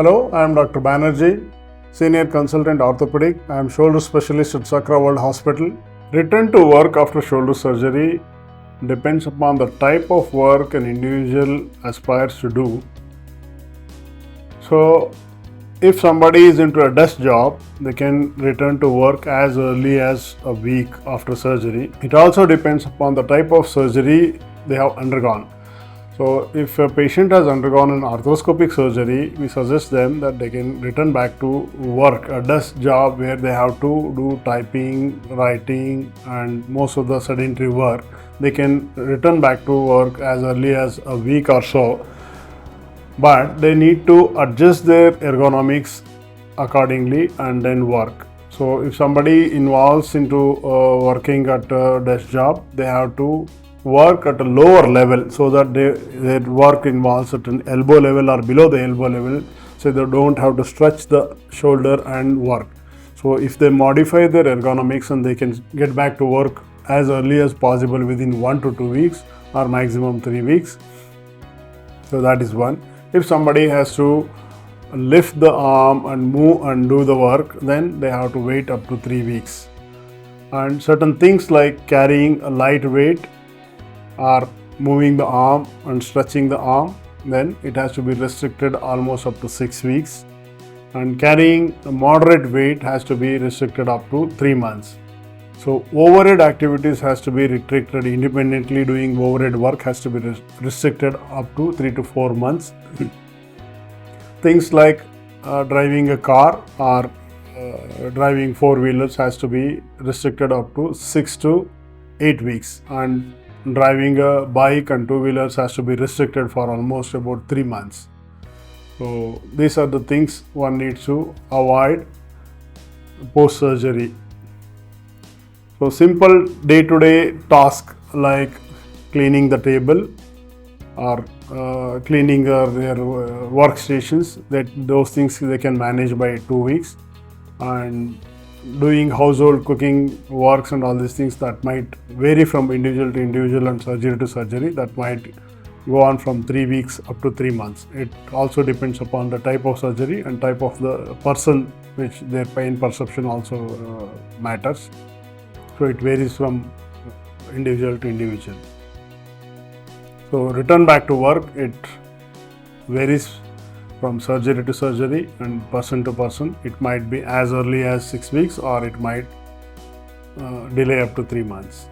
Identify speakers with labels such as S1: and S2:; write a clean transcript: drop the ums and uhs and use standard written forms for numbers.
S1: Hello, I am Dr. Banerji, Senior Consultant Orthopedic. I am shoulder specialist at Sakra World Hospital. Return to work after shoulder surgery depends upon the type of work an individual aspires to do. So, if somebody is into a desk job, they can return to work as early as a week after surgery. It also depends upon the type of surgery they have undergone. So, if a patient has undergone an arthroscopic surgery, we suggest them that they can return back to work, a desk job where they have to do typing, writing, and most of the sedentary work. They can return back to work as early as a week or so, but they need to adjust their ergonomics accordingly and then work. So, if somebody involves into working at a desk job, they have to work at a lower level so that their work involves at an elbow level or below the elbow level, so they don't have to stretch the shoulder and work. So if they modify their ergonomics and they can get back to work as early as possible within 1 to 2 weeks or maximum 3 weeks. So that is one. If somebody has to lift the arm and move and do the work, then they have to wait up to 3 weeks. And certain things like carrying a light weight or moving the arm and stretching the arm, then it has to be restricted almost up to 6 weeks. And carrying a moderate weight has to be restricted up to 3 months. So overhead activities has to be restricted independently. Doing overhead work has to be restricted up to 3 to 4 months. Things like driving a car or driving four-wheelers has to be restricted up to 6 to 8 weeks, and driving a bike and two-wheelers has to be restricted for almost about 3 months. So these are the things one needs to avoid post-surgery. So simple day-to-day tasks like cleaning the table or cleaning their workstations, those things they can manage by 2 weeks, and doing household cooking works and all these things that might vary from individual to individual and surgery to surgery, that might go on from 3 weeks up to 3 months. It also depends upon the type of surgery and type of the person, which their pain perception also matters. So it varies from individual to individual. So return back to work, it varies from surgery to surgery and person to person. It might be as early as 6 weeks or it might delay up to 3 months.